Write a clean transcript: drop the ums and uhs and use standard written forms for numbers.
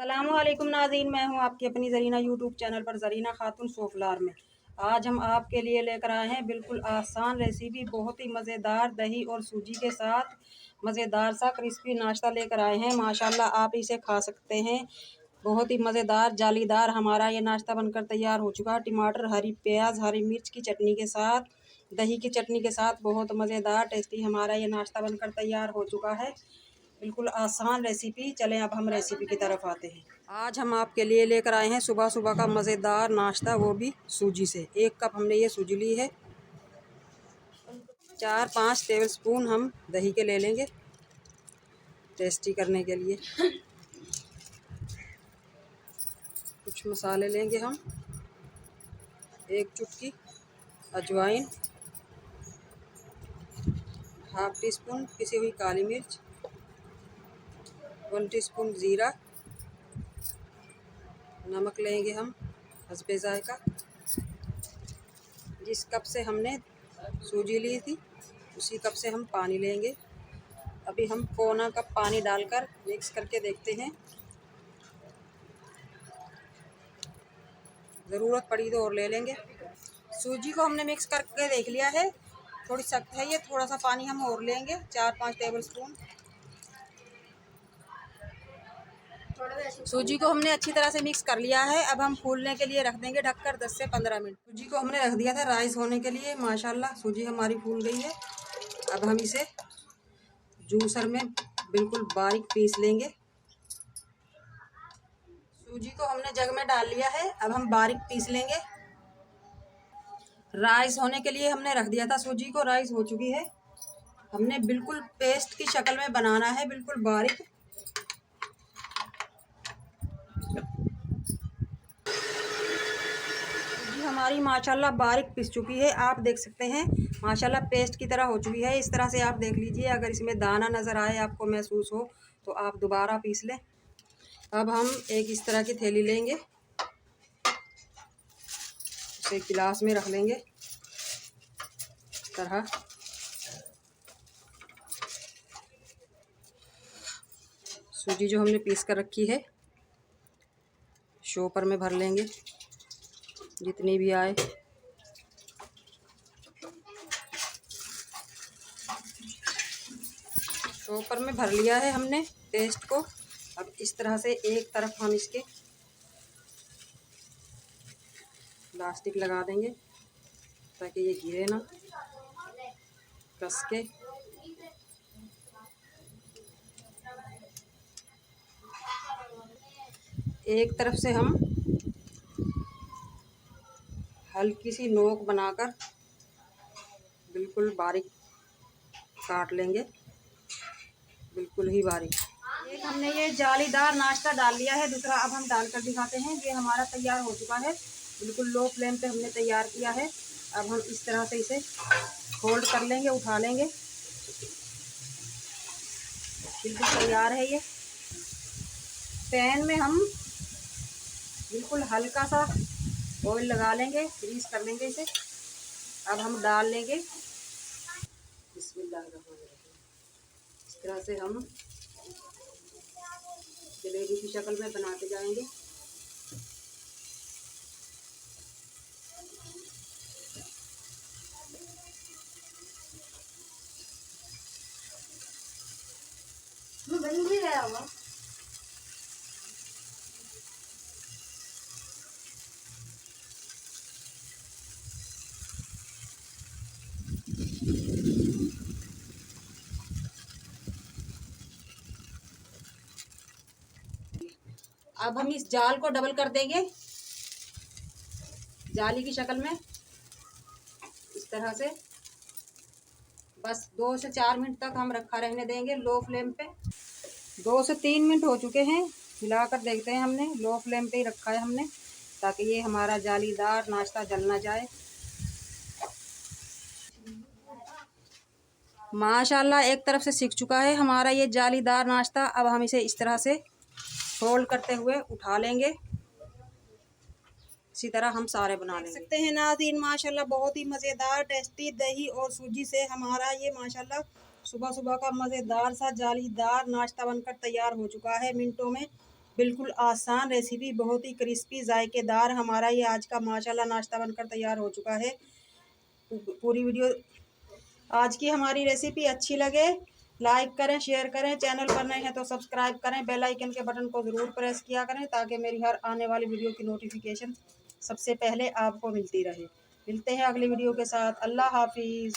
अस्सलामुअलैकुम नाज़रीन, मैं हूं आपकी अपनी ज़रीना यूट्यूब चैनल पर ज़रीना खातून सोफलार में। आज हम आपके लिए लेकर आए हैं बिल्कुल आसान रेसिपी, बहुत ही मज़ेदार दही और सूजी के साथ मज़ेदार सा क्रिस्पी नाश्ता लेकर आए हैं। माशाल्लाह आप इसे खा सकते हैं। बहुत ही मज़ेदार जालीदार हमारा ये नाश्ता बनकर तैयार हो चुका है। टमाटर, हरी प्याज, हरी मिर्च की चटनी के साथ, दही की चटनी के साथ बहुत मज़ेदार टेस्टी हमारा ये नाश्ता बनकर तैयार हो चुका है। बिल्कुल आसान रेसिपी। चलें अब हम रेसिपी की तरफ आते हैं। आज हम आपके लिए लेकर आए हैं सुबह सुबह का मज़ेदार नाश्ता, वो भी सूजी से। 1 कप हमने ये सूजी ली है। 4-5 टेबल स्पून हम दही के ले लेंगे टेस्टी करने के लिए। कुछ मसाले लेंगे हम। 1 चुटकी अजवाइन, ½ टीस्पून पिसी हुई काली मिर्च, 1 टीस्पून ज़ीरा, नमक लेंगे हम हस्बे ज़ायका। जिस कप से हमने सूजी ली थी उसी कप से हम पानी लेंगे। अभी हम पौना कप पानी डालकर मिक्स करके देखते हैं। ज़रूरत पड़ी तो और ले लेंगे। सूजी को हमने मिक्स करके देख लिया है, थोड़ी सख्त है ये। थोड़ा सा पानी हम और लेंगे, 4-5 टेबल स्पून। सूजी को हमने अच्छी तरह से मिक्स कर लिया है। अब हम फूलने के लिए रख देंगे ढककर 10 से 15 मिनट। सूजी को हमने रख दिया था राइस होने के लिए। माशाल्लाह सूजी हमारी फूल गई है। अब हम इसे जूसर में बिल्कुल बारीक पीस लेंगे। सूजी को हमने जग में डाल लिया है, अब हम बारीक पीस लेंगे। राइस होने के लिए हमने रख दिया था सूजी को, राइस हो चुकी है। हमने बिल्कुल पेस्ट की शक्ल में बनाना है, बिल्कुल बारीक। सूजी हमारी माशाल्लाह बारीक पिस चुकी है, आप देख सकते हैं। माशाल्लाह पेस्ट की तरह हो चुकी है। इस तरह से आप देख लीजिए। अगर इसमें दाना नज़र आए, आपको महसूस हो, तो आप दोबारा पीस लें। अब हम एक इस तरह की थैली लेंगे, उसे गिलास में रख लेंगे इस तरह। सूजी जो हमने पीस कर रखी है शॉपर में भर लेंगे, जितनी भी आए। शॉपर में भर लिया है हमने पेस्ट को। अब इस तरह से एक तरफ हम इसके प्लास्टिक लगा देंगे ताकि ये गिरे ना, कस के। एक तरफ से हम हल्की सी नोक बनाकर बिल्कुल बारीक काट लेंगे, बिल्कुल ही बारीक। एक हमने ये जालीदार नाश्ता डाल लिया है, दूसरा अब हम डालकर दिखाते हैं। ये हमारा तैयार हो चुका है, बिल्कुल लो फ्लेम पे हमने तैयार किया है। अब हम इस तरह से इसे फोल्ड कर लेंगे, उठा लेंगे। बिल्कुल तैयार है ये। पैन में हम बिल्कुल हल्का सा ऑयल लगा लेंगे, ग्रीस कर लेंगे इसे। अब हम डाल लेंगे। बिस्मिल्लाहिर्रहमानिर्रहीम। इस तरह से हम जलेबी की शक्ल में बनाते जाएंगे। बन भी गया हुआ। अब हम इस जाल को डबल कर देंगे जाली की शक्ल में, इस तरह से। बस 2 से 4 मिनट तक हम रखा रहने देंगे लो फ्लेम पे। 2 से 3 मिनट हो चुके हैं, हिलाकर देखते हैं। हमने लो फ्लेम पे ही रखा है हमने, ताकि ये हमारा जालीदार नाश्ता जल ना जाए। माशाल्लाह एक तरफ से सिक चुका है हमारा ये जालीदार नाश्ता। अब हम इसे इस तरह से फोल्ड करते हुए उठा लेंगे। इसी तरह हम सारे बना लेंगे। सकते हैं नाज़रीन, माशाल्लाह बहुत ही मज़ेदार टेस्टी दही और सूजी से हमारा ये माशाल्लाह सुबह सुबह का मज़ेदार सा जालीदार नाश्ता बनकर तैयार हो चुका है मिनटों में। बिल्कुल आसान रेसिपी, बहुत ही क्रिस्पी जायकेदार हमारा ये आज का माशाल्लाह नाश्ता बनकर तैयार हो चुका है। पूरी वीडियो आज की हमारी रेसिपी अच्छी लगे लाइक करें, शेयर करें, चैनल पर नए हैं तो सब्सक्राइब करें, बेल आइकन के बटन को ज़रूर प्रेस किया करें ताकि मेरी हर आने वाली वीडियो की नोटिफिकेशन सबसे पहले आपको मिलती रहे। मिलते हैं अगली वीडियो के साथ। अल्लाह हाफिज़।